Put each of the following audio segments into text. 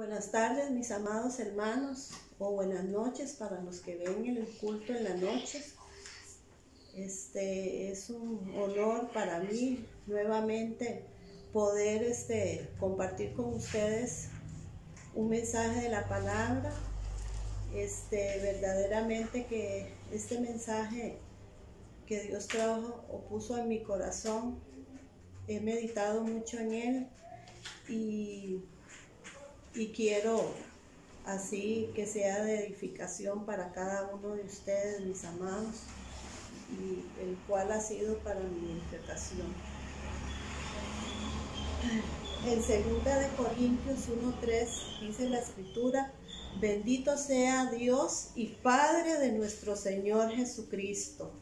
Buenas tardes, mis amados hermanos, o buenas noches para los que ven el culto en la noche. Es un honor para mí nuevamente poder compartir con ustedes un mensaje de la palabra. Verdaderamente que este mensaje que Dios trajo o puso en mi corazón, he meditado mucho en él y quiero así que sea de edificación para cada uno de ustedes, mis amados, y el cual ha sido para mi edificación. En 2 de Corintios 1:3 dice la escritura: bendito sea Dios y Padre de nuestro Señor Jesucristo,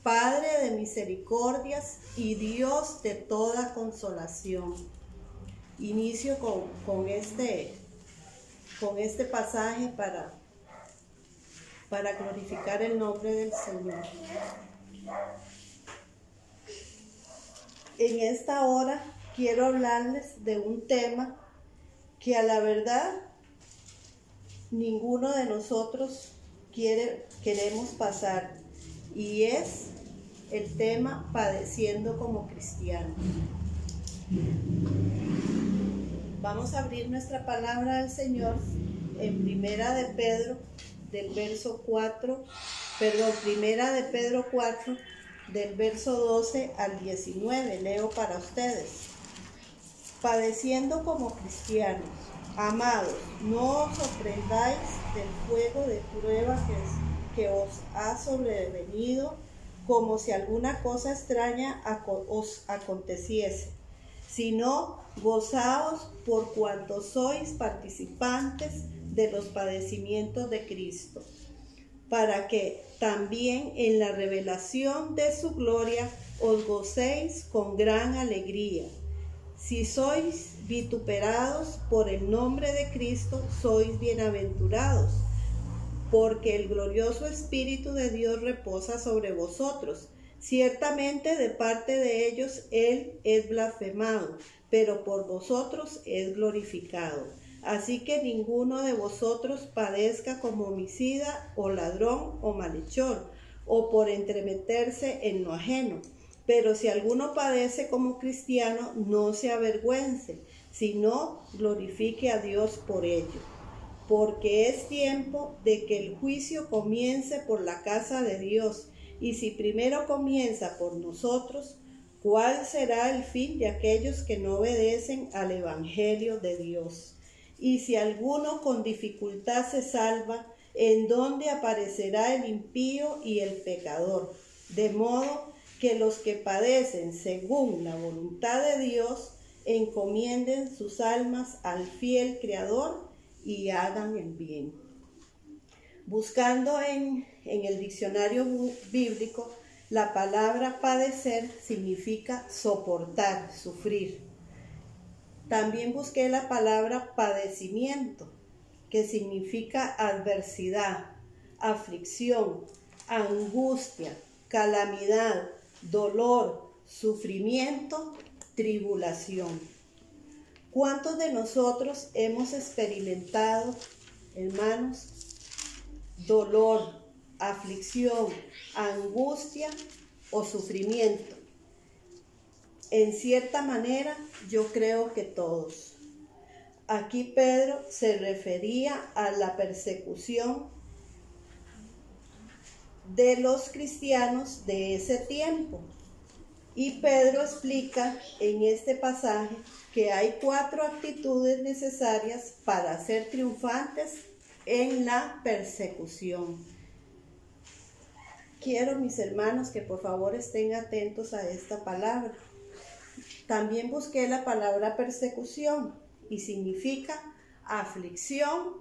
Padre de misericordias y Dios de toda consolación. Inicio con este pasaje para glorificar el nombre del Señor. En esta hora quiero hablarles de un tema que a la verdad ninguno de nosotros queremos pasar, y es el tema padeciendo como cristianos. Vamos a abrir nuestra palabra al Señor en Primera de Pedro, Primera de Pedro 4, del verso 12 al 19. Leo para ustedes. Padeciendo como cristianos, amados, no os sorprendáis del fuego de prueba que os ha sobrevenido, como si alguna cosa extraña os aconteciese, sino gozaos por cuanto sois participantes de los padecimientos de Cristo, para que también en la revelación de su gloria os gocéis con gran alegría. Si sois vituperados por el nombre de Cristo, sois bienaventurados, porque el glorioso Espíritu de Dios reposa sobre vosotros. Ciertamente de parte de ellos Él es blasfemado, pero por vosotros es glorificado. Así que ninguno de vosotros padezca como homicida, o ladrón, o malhechor, o por entremeterse en lo ajeno. Pero si alguno padece como cristiano, no se avergüence, sino glorifique a Dios por ello. Porque es tiempo de que el juicio comience por la casa de Dios. Y si primero comienza por nosotros, ¿cuál será el fin de aquellos que no obedecen al Evangelio de Dios? Y si alguno con dificultad se salva, ¿en dónde aparecerá el impío y el pecador? De modo que los que padecen según la voluntad de Dios encomienden sus almas al fiel Creador y hagan el bien. Buscando en el diccionario bíblico, la palabra padecer significa soportar, sufrir. También busqué la palabra padecimiento, que significa adversidad, aflicción, angustia, calamidad, dolor, sufrimiento, tribulación. ¿Cuántos de nosotros hemos experimentado, hermanos, dolor, aflicción, angustia o sufrimiento? En cierta manera, yo creo que todos. Aquí Pedro se refería a la persecución de los cristianos de ese tiempo. Y Pedro explica en este pasaje que hay 4 actitudes necesarias para ser triunfantes en la persecución. Quiero, mis hermanos, que por favor estén atentos a esta palabra. También busqué la palabra persecución y significa aflicción,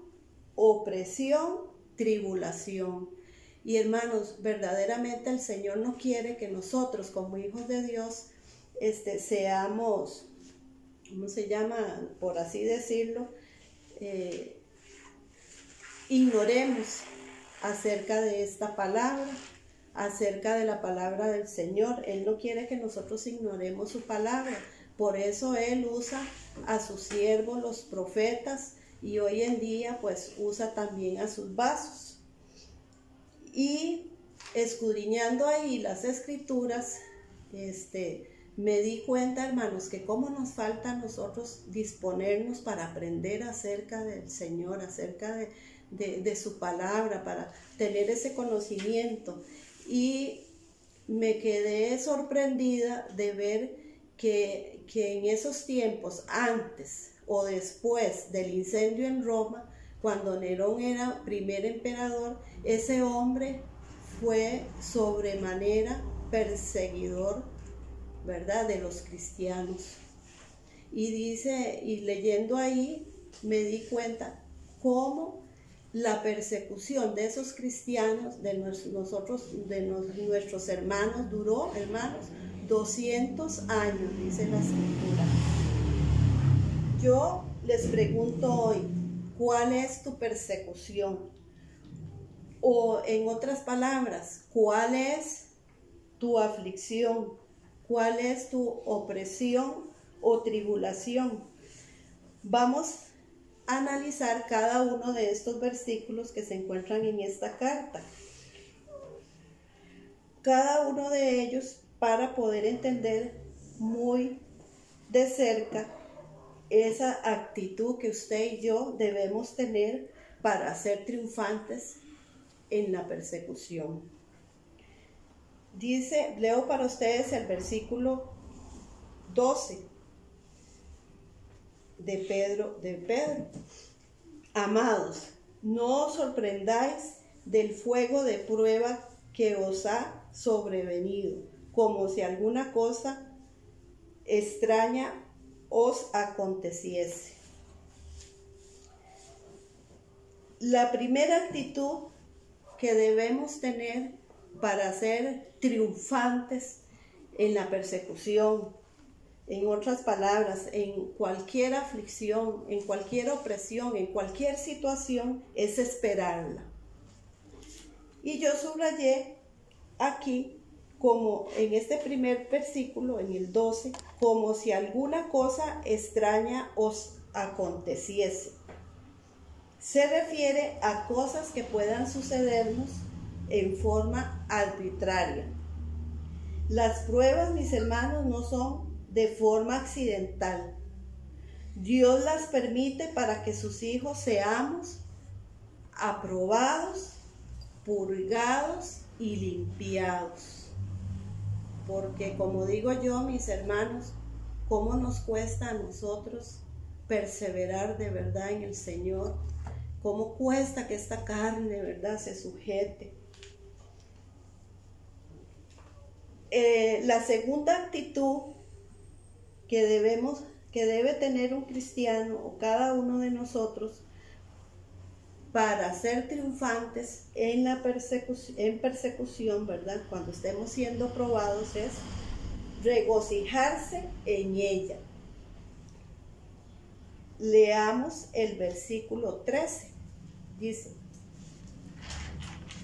opresión, tribulación. Y hermanos, verdaderamente el Señor no quiere que nosotros como hijos de Dios seamos, ¿cómo se llama? Por así decirlo, ignoremos acerca de esta palabra, acerca de la palabra del Señor. Él no quiere que nosotros ignoremos su palabra. Por eso Él usa a sus siervos, los profetas, y hoy en día pues usa también a sus vasos. Y escudriñando ahí las escrituras, me di cuenta, hermanos, que cómo nos falta a nosotros disponernos para aprender acerca del Señor, acerca de su palabra, para tener ese conocimiento. Y me quedé sorprendida de ver que en esos tiempos, antes o después del incendio en Roma, cuando Nerón era primer emperador, ese hombre fue sobremanera perseguidor, ¿verdad?, de los cristianos. Y dice, y leyendo ahí, me di cuenta cómo la persecución de esos cristianos, de nuestros hermanos, duró, hermanos, 200 años, dice la Escritura. Yo les pregunto hoy, ¿cuál es tu persecución? O en otras palabras, ¿cuál es tu aflicción? ¿Cuál es tu opresión o tribulación? Vamos a analizar cada uno de estos versículos que se encuentran en esta carta. Cada uno de ellos para poder entender muy de cerca esa actitud que usted y yo debemos tener para ser triunfantes en la persecución. Dice, leo para ustedes el versículo 12 de Pedro. Amados, no os sorprendáis del fuego de prueba que os ha sobrevenido, como si alguna cosa extraña os aconteciese. La primera actitud que debemos tener para ser triunfantes en la persecución, en otras palabras, en cualquier aflicción, en cualquier opresión, en cualquier situación, es esperarla. Y yo subrayé aquí, como en este primer versículo, en el 12, como si alguna cosa extraña os aconteciese. Se refiere a cosas que puedan sucedernos en forma arbitraria. Las pruebas, mis hermanos, no son de forma accidental. Dios las permite para que sus hijos seamos aprobados, purgados y limpiados. Porque como digo yo, mis hermanos, cómo nos cuesta a nosotros perseverar de verdad en el Señor, cómo cuesta que esta carne, ¿verdad?, se sujete. La segunda actitud que debe tener un cristiano o cada uno de nosotros para ser triunfantes en persecución, ¿verdad?, cuando estemos siendo probados, es regocijarse en ella. Leamos el versículo 13. Dice,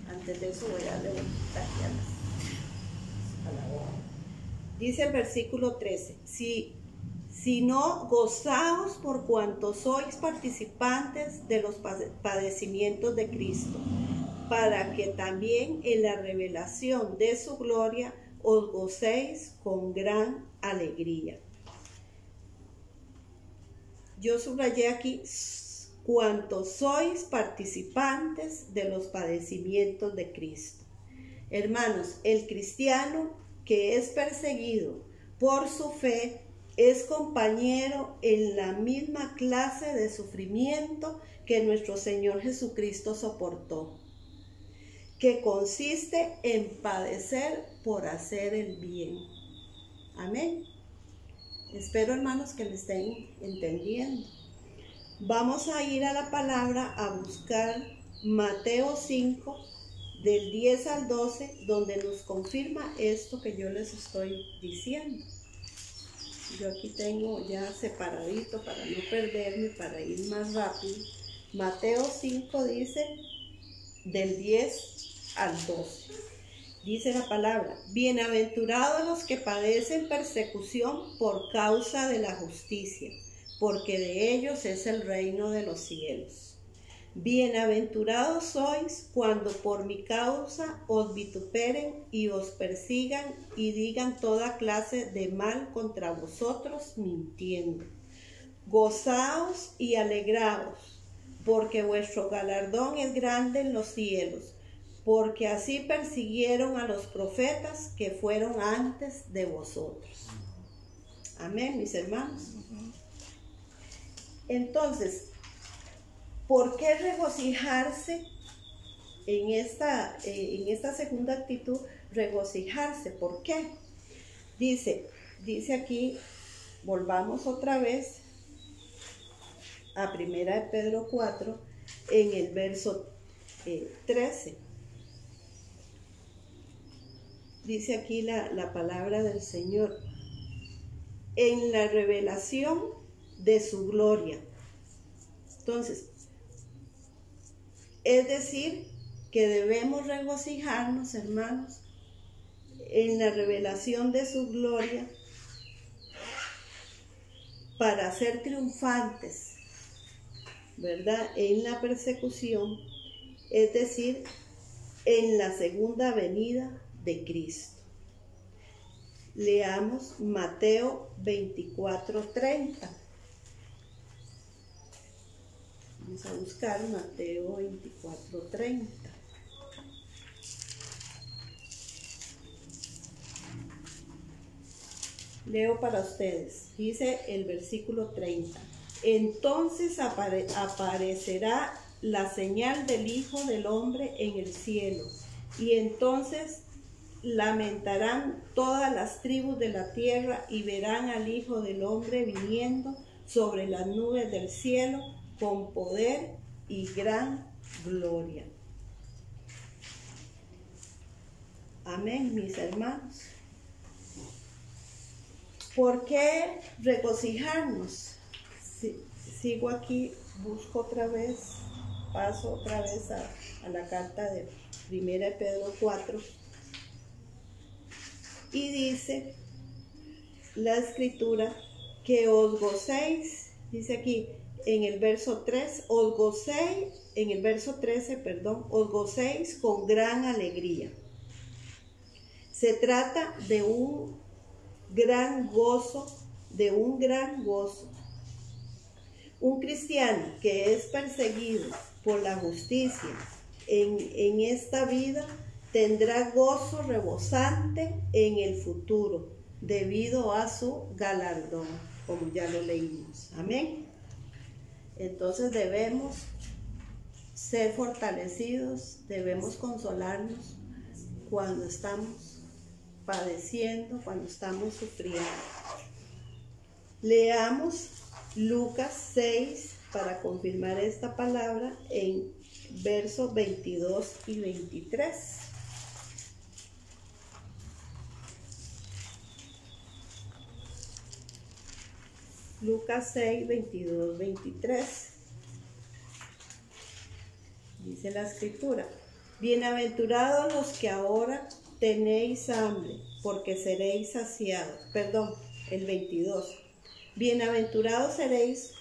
antes de eso voy a darle vuelta aquí a la hoja. Dice el versículo 13, si no, gozaos por cuanto sois participantes de los padecimientos de Cristo, para que también en la revelación de su gloria os gocéis con gran alegría. Yo subrayé aquí, cuanto sois participantes de los padecimientos de Cristo. Hermanos, el cristiano que es perseguido por su fe es compañero en la misma clase de sufrimiento que nuestro Señor Jesucristo soportó, que consiste en padecer por hacer el bien. Amén. Espero, hermanos, que me estén entendiendo. Vamos a ir a la palabra a buscar Mateo 5, del 10 al 12, donde nos confirma esto que yo les estoy diciendo. Yo aquí tengo ya separadito para no perderme, para ir más rápido. Mateo 5 dice, del 10 al 12. Dice la palabra, bienaventurados los que padecen persecución por causa de la justicia, porque de ellos es el reino de los cielos. Bienaventurados sois cuando por mi causa os vituperen y os persigan y digan toda clase de mal contra vosotros mintiendo. Gozaos y alegraos, porque vuestro galardón es grande en los cielos, porque así persiguieron a los profetas que fueron antes de vosotros. Amén, mis hermanos. Entonces, ¿por qué regocijarse en esta segunda actitud? Regocijarse, ¿por qué? Dice aquí, volvamos otra vez a 1 de Pedro 4, en el verso 13. Dice aquí la palabra del Señor, en la revelación de su gloria. Entonces, es decir, que debemos regocijarnos, hermanos, en la revelación de su gloria para ser triunfantes, ¿verdad? En la persecución, es decir, en la segunda venida de Cristo. Leamos Mateo 24:30. Vamos a buscar Mateo 24:30. Leo para ustedes. Dice el versículo 30. Entonces aparecerá la señal del Hijo del Hombre en el cielo, y entonces lamentarán todas las tribus de la tierra y verán al Hijo del Hombre viniendo sobre las nubes del cielo con poder y gran gloria. Amén, mis hermanos. ¿Por qué regocijarnos? Sigo aquí, busco otra vez, paso otra vez a la carta de 1 de Pedro 4. Y dice la escritura que os gocéis, dice aquí en el verso 3, os gocéis, en el verso 13, os gocéis con gran alegría. Se trata de un gran gozo, Un cristiano que es perseguido por la justicia en esta vida tendrá gozo rebosante en el futuro debido a su galardón, como ya lo leímos. Amén. Entonces debemos ser fortalecidos, debemos consolarnos cuando estamos padeciendo, cuando estamos sufriendo. Leamos Lucas 6 para confirmar esta palabra en versos 22 y 23. Lucas 6, 22, 23. Dice la escritura: bienaventurados los que ahora tenéis hambre, porque seréis saciados. El 22. Bienaventurados seréis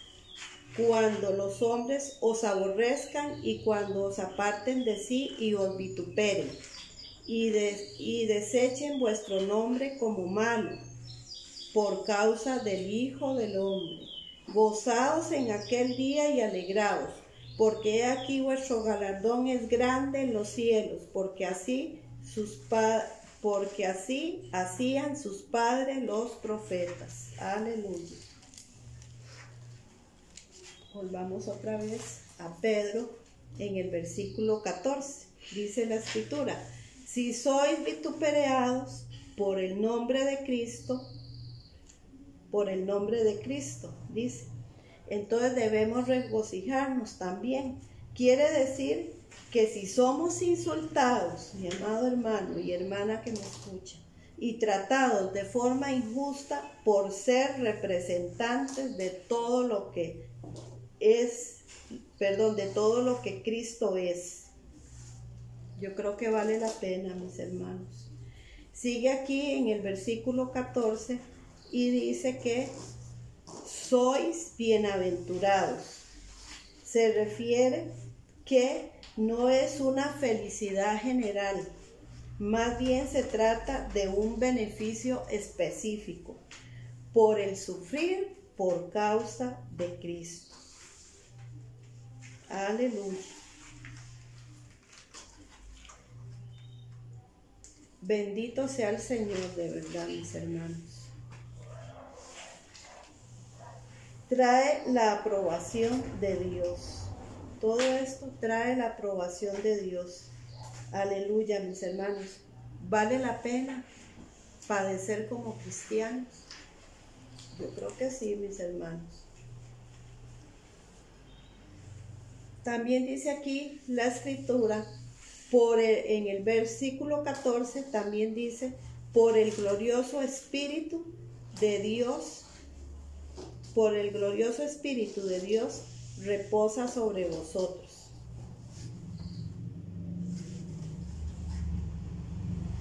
cuando los hombres os aborrezcan y cuando os aparten de sí y os vituperen y desechen vuestro nombre como malo por causa del Hijo del Hombre. Gozaos en aquel día y alegraos, porque he aquí vuestro galardón es grande en los cielos, porque así hacían sus padres los profetas. Aleluya. Volvamos otra vez a Pedro en el versículo 14. Dice la escritura: si sois vituperados por el nombre de Cristo, dice, entonces debemos regocijarnos también. Quiere decir que si somos insultados, mi amado hermano y hermana que me escucha, y tratados de forma injusta por ser representantes de todo lo que de todo lo que Cristo es, yo creo que vale la pena, mis hermanos. Sigue aquí en el versículo 14 y dice que sois bienaventurados. Se refiere que no es una felicidad general, más bien se trata de un beneficio específico por el sufrir por causa de Cristo. Aleluya. Bendito sea el Señor, de verdad, mis hermanos. Trae la aprobación de Dios. Todo esto trae la aprobación de Dios. Aleluya, mis hermanos. ¿Vale la pena padecer como cristianos? Yo creo que sí, mis hermanos. También dice aquí la escritura, en el versículo 14, también dice, por el glorioso Espíritu de Dios, por el glorioso Espíritu de Dios reposa sobre vosotros.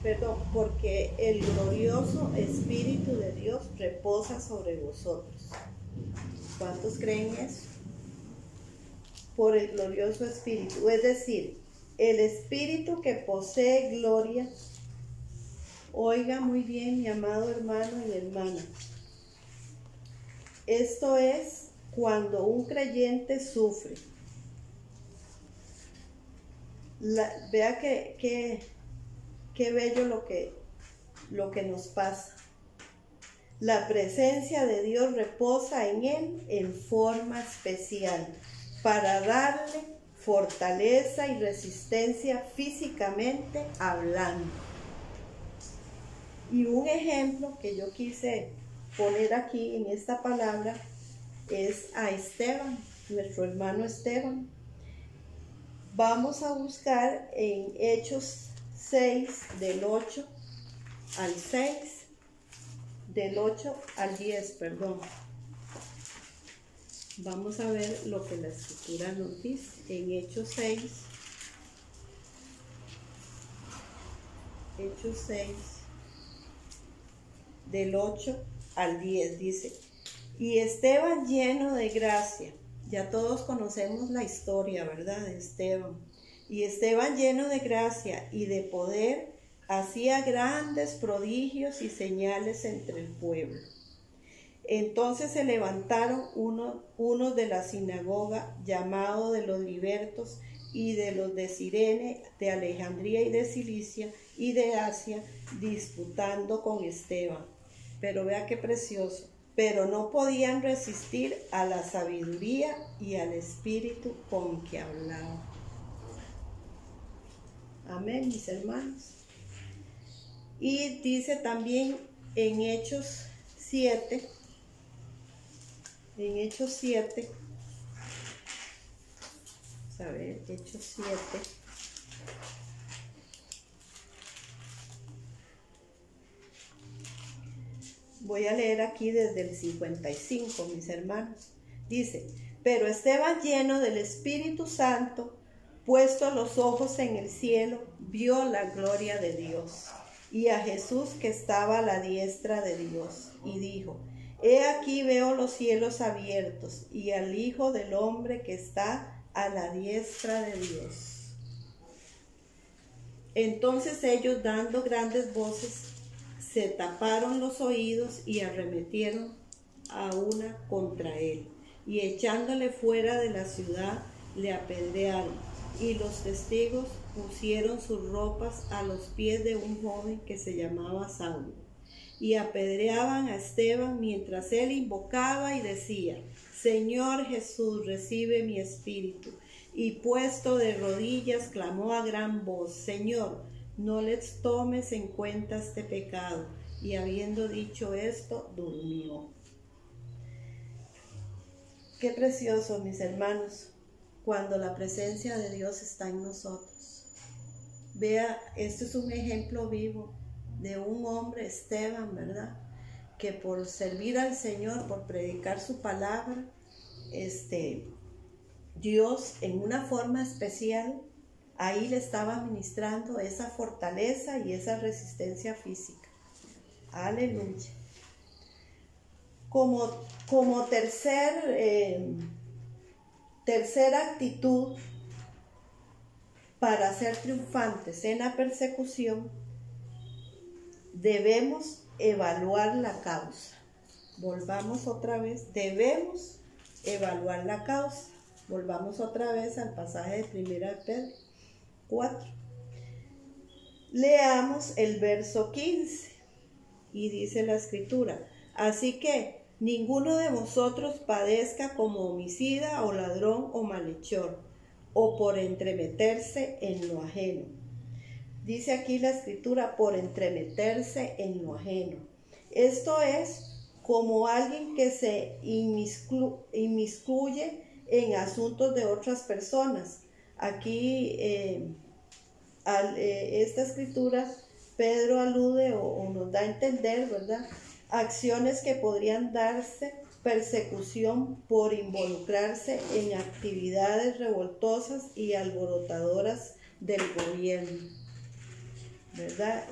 Perdón, porque el glorioso Espíritu de Dios reposa sobre vosotros. ¿Cuántos creen eso? Por el glorioso Espíritu, es decir, el Espíritu que posee gloria. Oiga muy bien, mi amado hermano y hermana. Esto es cuando un creyente sufre. Vea qué bello lo que nos pasa. La presencia de Dios reposa en él en forma especial para darle fortaleza y resistencia físicamente hablando. Y un ejemplo que yo quise poner aquí en esta palabra es a Esteban, nuestro hermano Esteban. Vamos a buscar en Hechos 6, del 8 al 6, del 8 al 10, perdón. Vamos a ver lo que la escritura nos dice en Hechos 6. Hechos 6, del 8 al 10, dice: y Esteban lleno de gracia. Ya todos conocemos la historia, ¿verdad? De Esteban. Y Esteban lleno de gracia y de poder hacía grandes prodigios y señales entre el pueblo. Entonces se levantaron unos de la sinagoga, llamado de los libertos, y de los de Cirene, de Alejandría y de Cilicia y de Asia, disputando con Esteban. Pero vea qué precioso. Pero no podían resistir a la sabiduría y al espíritu con que hablaba. Amén, mis hermanos. Y dice también en Hechos 7, vamos a ver, Hechos 7. Voy a leer aquí desde el 55, mis hermanos. Dice: pero Esteban, lleno del Espíritu Santo, puesto los ojos en el cielo, vio la gloria de Dios y a Jesús que estaba a la diestra de Dios, y dijo: he aquí veo los cielos abiertos y al Hijo del Hombre que está a la diestra de Dios. Entonces ellos, dando grandes voces, se taparon los oídos y arremetieron a una contra él, y echándole fuera de la ciudad, le apedrearon. Y los testigos pusieron sus ropas a los pies de un joven que se llamaba Saulo, y apedreaban a Esteban mientras él invocaba y decía: Señor Jesús, recibe mi espíritu. Y puesto de rodillas, clamó a gran voz: Señor, no les tomes en cuenta este pecado. Y habiendo dicho esto, durmió. Qué precioso, mis hermanos, cuando la presencia de Dios está en nosotros. Vea, esto es un ejemplo vivo de un hombre, Esteban, ¿verdad? Que por servir al Señor, por predicar su palabra, Dios en una forma especial ahí le estaba ministrando esa fortaleza y esa resistencia física. Aleluya. como tercera actitud para ser triunfantes en la persecución, debemos evaluar la causa. Volvamos otra vez, debemos evaluar la causa. Volvamos otra vez al pasaje de 1 Pedro 4. Leamos el verso 15 y dice la escritura: así que ninguno de vosotros padezca como homicida o ladrón o malhechor, o por entremeterse en lo ajeno. Dice aquí la escritura, por entremeterse en lo ajeno. Esto es como alguien que se inmiscuye en asuntos de otras personas. Aquí, esta escritura, Pedro alude o nos da a entender, ¿verdad?, acciones que podrían darse persecución por involucrarse en actividades revoltosas y alborotadoras del gobierno, ¿verdad?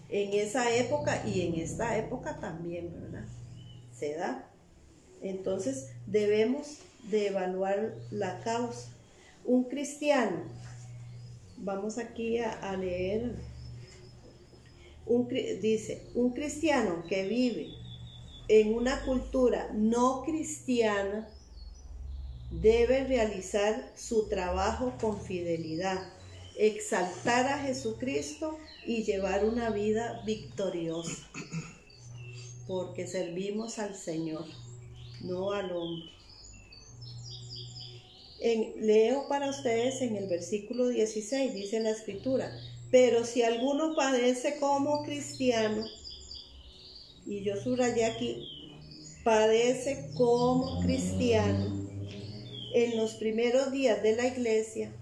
En esa época y en esta época también, ¿verdad?, se da. Entonces debemos de evaluar la causa. Un cristiano, vamos aquí a leer, dice, un cristiano que vive en una cultura no cristiana debe realizar su trabajo con fidelidad, exaltar a Jesucristo y llevar una vida victoriosa, porque servimos al Señor, no al hombre. Leo para ustedes en el versículo 16, dice la escritura: pero si alguno padece como cristiano, y yo subrayé aquí, padece como cristiano, en los primeros días de la iglesia,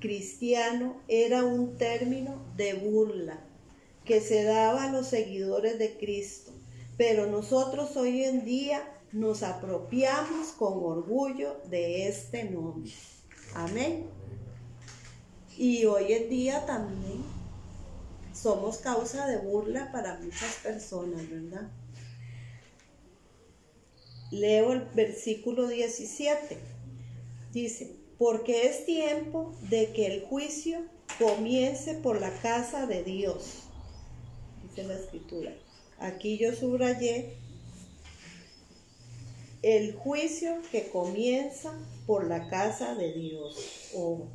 cristiano era un término de burla que se daba a los seguidores de Cristo, pero nosotros hoy en día nos apropiamos con orgullo de este nombre. Amén. Y hoy en día también somos causa de burla para muchas personas, ¿verdad? Leo el versículo 17. Dice: porque es tiempo de que el juicio comience por la casa de Dios. Dice la escritura. Aquí yo subrayé el juicio que comienza por la casa de Dios, o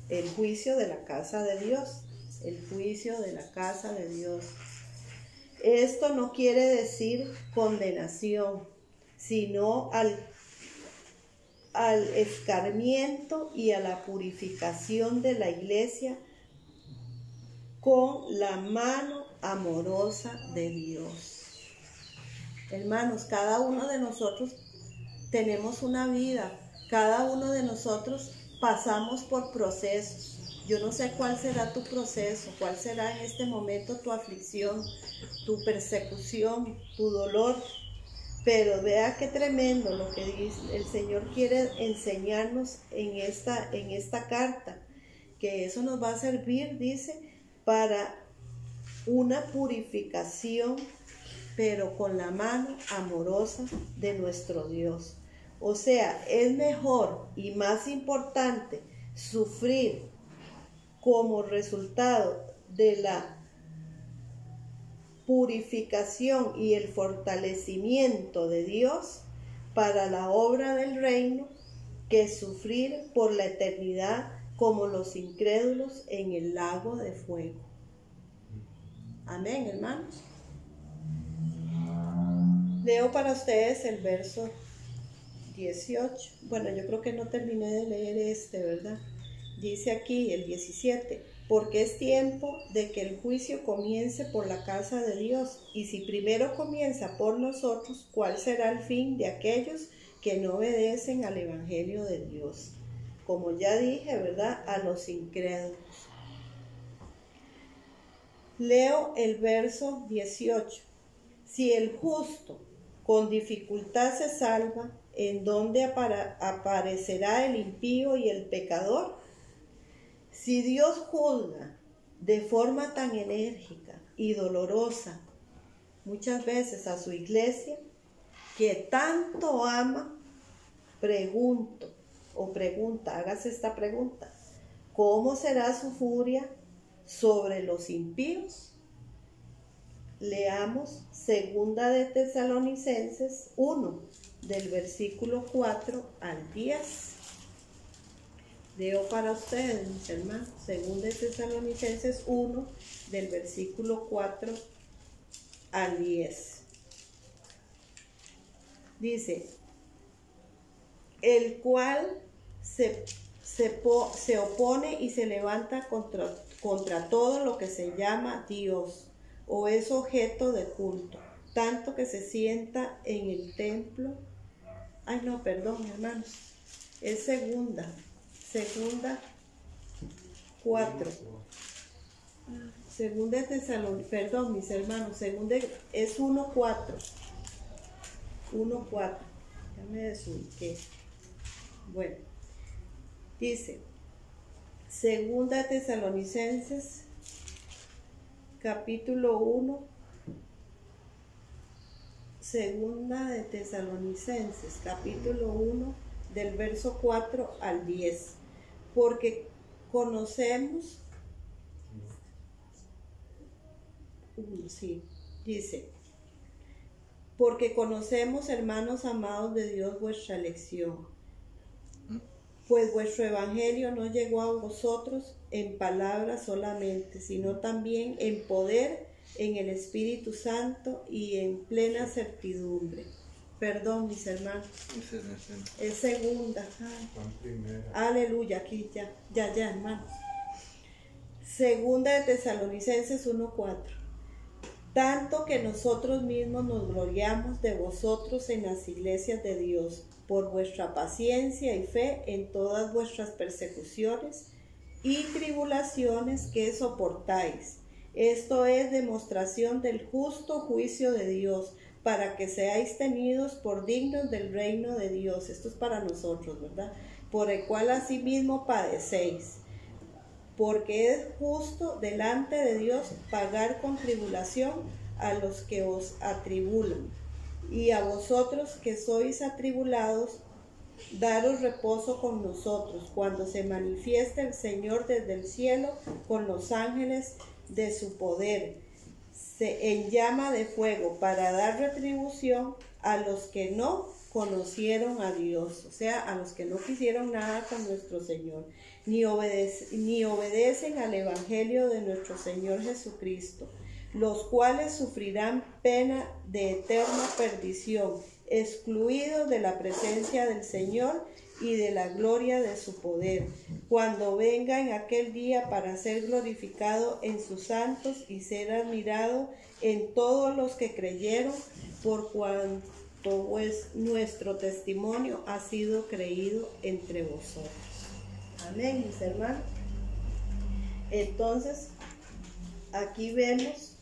el juicio de la casa de Dios, el juicio de la casa de Dios. Esto no quiere decir condenación, sino al escarmiento y a la purificación de la iglesia con la mano amorosa de Dios. Hermanos, cada uno de nosotros tenemos una vida, cada uno de nosotros pasamos por procesos. Yo no sé cuál será tu proceso, cuál será en este momento tu aflicción, tu persecución, tu dolor, pero vea qué tremendo lo que dice, el Señor quiere enseñarnos en esta carta, que eso nos va a servir, dice, para una purificación, pero con la mano amorosa de nuestro Dios. O sea, es mejor y más importante sufrir como resultado de la purificación y el fortalecimiento de Dios para la obra del reino que sufrir por la eternidad como los incrédulos en el lago de fuego. Amén, hermanos. Leo para ustedes el verso 18. Bueno, yo creo que no terminé de leer ¿verdad? Dice aquí el 17: porque es tiempo de que el juicio comience por la casa de Dios, y si primero comienza por nosotros, ¿cuál será el fin de aquellos que no obedecen al evangelio de Dios? Como ya dije, ¿verdad?, a los incrédulos. Leo el verso 18. Si el justo con dificultad se salva, ¿en dónde aparecerá el impío y el pecador? Si Dios juzga de forma tan enérgica y dolorosa muchas veces a su iglesia, que tanto ama, hágase esta pregunta: ¿cómo será su furia sobre los impíos? Leamos 2 de Tesalonicenses 1, del versículo 4 al 10. Leo para ustedes, mis hermanos, 2 de Tesalonicenses 1, del versículo 4 al 10. Dice: el cual se opone y se levanta contra todo lo que se llama Dios o es objeto de culto, tanto que se sienta en el templo. Ay, no, perdón, hermanos, es segunda 4. Segunda de Tesalonicenses, perdón, mis hermanos, es 1:4. Ya me desubiqué. Bueno, dice, Segunda de Tesalonicenses, capítulo 1, Segunda de Tesalonicenses, capítulo 1, del verso 4 al 10. Porque conocemos, dice, porque conocemos, hermanos amados de Dios, vuestra elección, pues vuestro evangelio no llegó a vosotros en palabras solamente, sino también en poder, en el Espíritu Santo y en plena certidumbre. Perdón, mis hermanos. Es segunda. Aleluya, aquí ya, hermanos. Segunda de Tesalonicenses 1:4. Tanto que nosotros mismos nos gloriamos de vosotros en las iglesias de Dios, por vuestra paciencia y fe en todas vuestras persecuciones y tribulaciones que soportáis. Esto es demostración del justo juicio de Dios, para que seáis tenidos por dignos del reino de Dios. Esto es para nosotros, ¿verdad? Por el cual asimismo padecéis. Porque es justo delante de Dios pagar con tribulación a los que os atribulan. Y a vosotros que sois atribulados, daros reposo con nosotros, cuando se manifieste el Señor desde el cielo con los ángeles de su poder, en llama de fuego, para dar retribución a los que no conocieron a Dios, o sea, a los que no quisieron nada con nuestro Señor, ni obedecen al Evangelio de nuestro Señor Jesucristo, los cuales sufrirán pena de eterna perdición, excluidos de la presencia del Señor y de la gloria de su poder, cuando venga en aquel día para ser glorificado en sus santos y ser admirado en todos los que creyeron, por cuanto pues nuestro testimonio ha sido creído entre vosotros. Amén, mis hermanos. Entonces, aquí vemos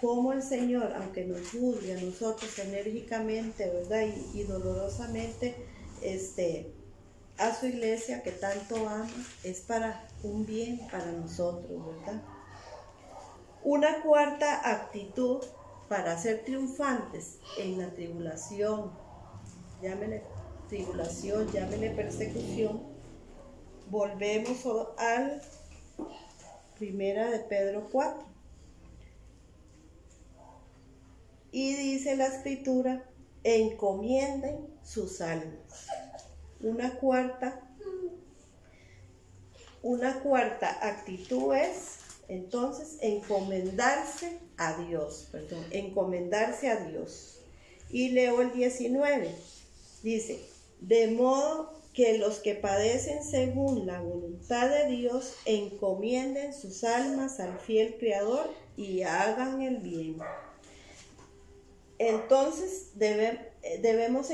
cómo el Señor, aunque nos juzgue a nosotros enérgicamente, ¿verdad? Y dolorosamente, a su iglesia que tanto ama, es para un bien para nosotros, ¿verdad? Una cuarta actitud para ser triunfantes en la tribulación, llámele persecución, volvemos al 1 de Pedro 4. Y dice la Escritura: encomienden sus almas. Una cuarta actitud es, entonces, encomendarse a Dios. Y leo el 19. Dice: de modo que los que padecen según la voluntad de Dios encomienden sus almas al fiel Creador y hagan el bien. Entonces debemos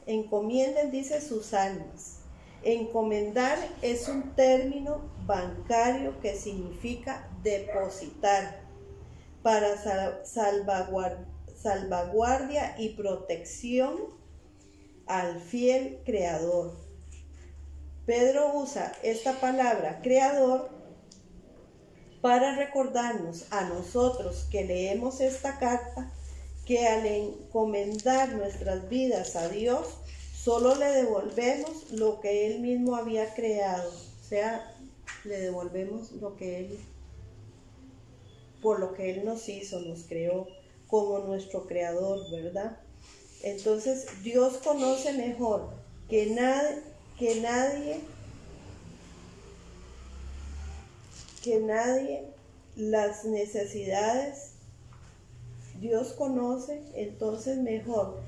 encomienden, dice, sus almas. Encomendar es un término bancario que significa depositar para salvaguardia y protección al fiel Creador. Pedro usa esta palabra Creador para recordarnos a nosotros que leemos esta carta que al encomendar nuestras vidas a Dios, solo le devolvemos lo que Él mismo había creado. O sea, le devolvemos lo que Él, por lo que Él nos hizo, nos creó como nuestro creador, ¿verdad? Entonces, Dios conoce mejor que nadie las necesidades. Dios conoce entonces mejor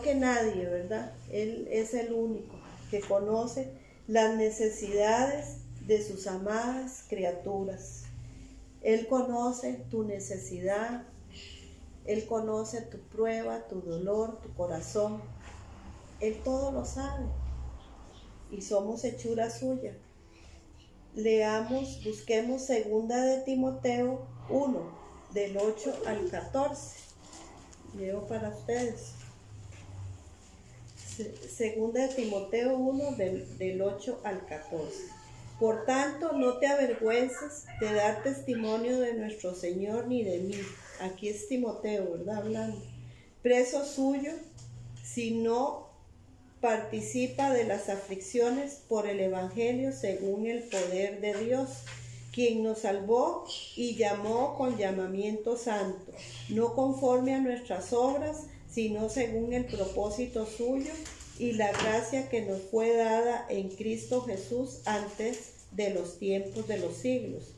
que nadie, ¿verdad? Él es el único que conoce las necesidades de sus amadas criaturas. Él conoce tu necesidad, Él conoce tu prueba, tu dolor, tu corazón. Él todo lo sabe y somos hechura suya. Leamos, busquemos 2 de Timoteo 1, del 8 al 14. Leo para ustedes. 2 de Timoteo 1, del 8 al 14. Por tanto, no te avergüences de dar testimonio de nuestro Señor ni de mí. Aquí es Timoteo, ¿verdad? Hablando. Preso suyo, si no participa de las aflicciones por el Evangelio según el poder de Dios, quien nos salvó y llamó con llamamiento santo, no conforme a nuestras obras, sino según el propósito suyo y la gracia que nos fue dada en Cristo Jesús antes de los tiempos de los siglos,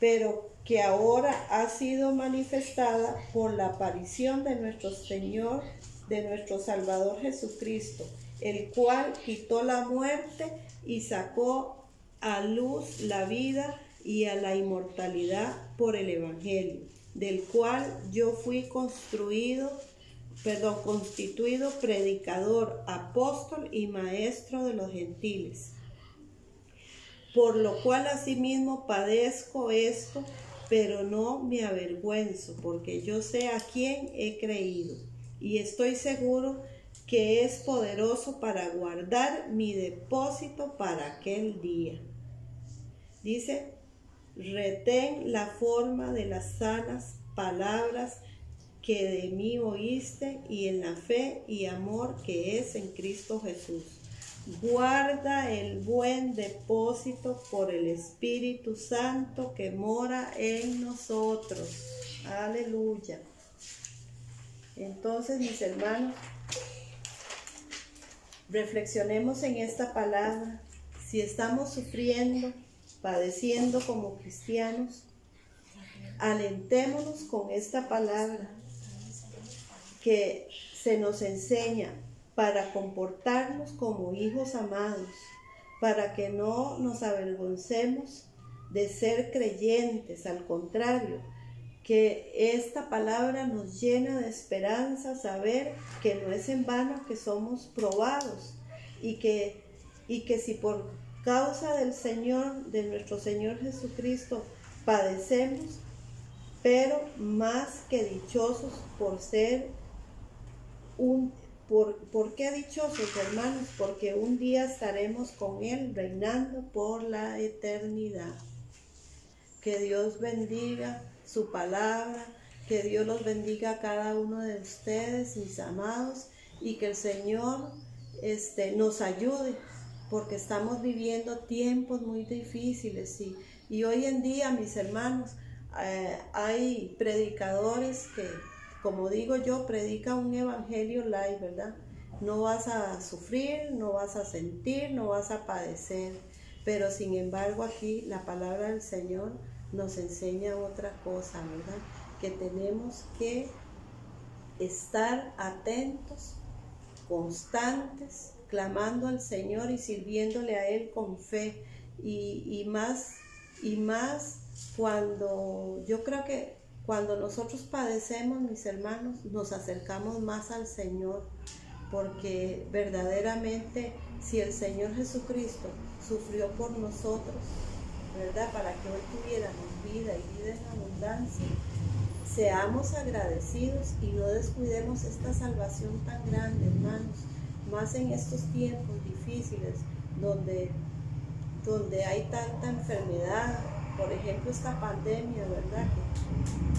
pero que ahora ha sido manifestada por la aparición de nuestro Señor, de nuestro Salvador Jesucristo, el cual quitó la muerte y sacó a luz la vida y a la inmortalidad por el Evangelio, del cual yo fui constituido predicador, apóstol y maestro de los gentiles. Por lo cual asimismo padezco esto, pero no me avergüenzo, porque yo sé a quién he creído, y estoy seguro que es poderoso para guardar mi depósito para aquel día. Dice, retén la forma de las sanas palabras que de mí oíste y en la fe y amor que es en Cristo Jesús. Guarda el buen depósito por el Espíritu Santo que mora en nosotros. Aleluya. Entonces, mis hermanos, reflexionemos en esta palabra. Si estamos sufriendo, padeciendo como cristianos, alentémonos con esta palabra que se nos enseña para comportarnos como hijos amados, para que no nos avergoncemos de ser creyentes. Al contrario, que esta palabra nos llena de esperanza, saber que no es en vano que somos probados y que si por causa del Señor, de nuestro Señor Jesucristo, padecemos, pero más que dichosos por ser ¿por qué dichosos, hermanos? Porque un día estaremos con Él reinando por la eternidad. Que Dios bendiga su palabra, que Dios los bendiga a cada uno de ustedes, mis amados, y que el Señor nos ayude, porque estamos viviendo tiempos muy difíciles y hoy en día, mis hermanos, hay predicadores que, como digo yo, predican un evangelio light, ¿verdad? No vas a sufrir, no vas a sentir, no vas a padecer, pero sin embargo aquí la palabra del Señor nos enseña otra cosa, ¿verdad? Que tenemos que estar atentos, constantes, clamando al Señor y sirviéndole a Él con fe y más cuando, yo creo que cuando nosotros padecemos, mis hermanos, nos acercamos más al Señor, porque verdaderamente si el Señor Jesucristo sufrió por nosotros, ¿verdad? Para que hoy tuviéramos vida y vida en abundancia, seamos agradecidos y no descuidemos esta salvación tan grande, hermanos, más en estos tiempos difíciles donde hay tanta enfermedad, por ejemplo esta pandemia, ¿verdad?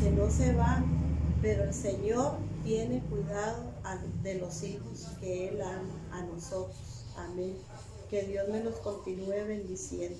Que no se va pero el Señor tiene cuidado de los hijos que Él ama a nosotros. Amén. Que Dios me los continúe bendiciendo.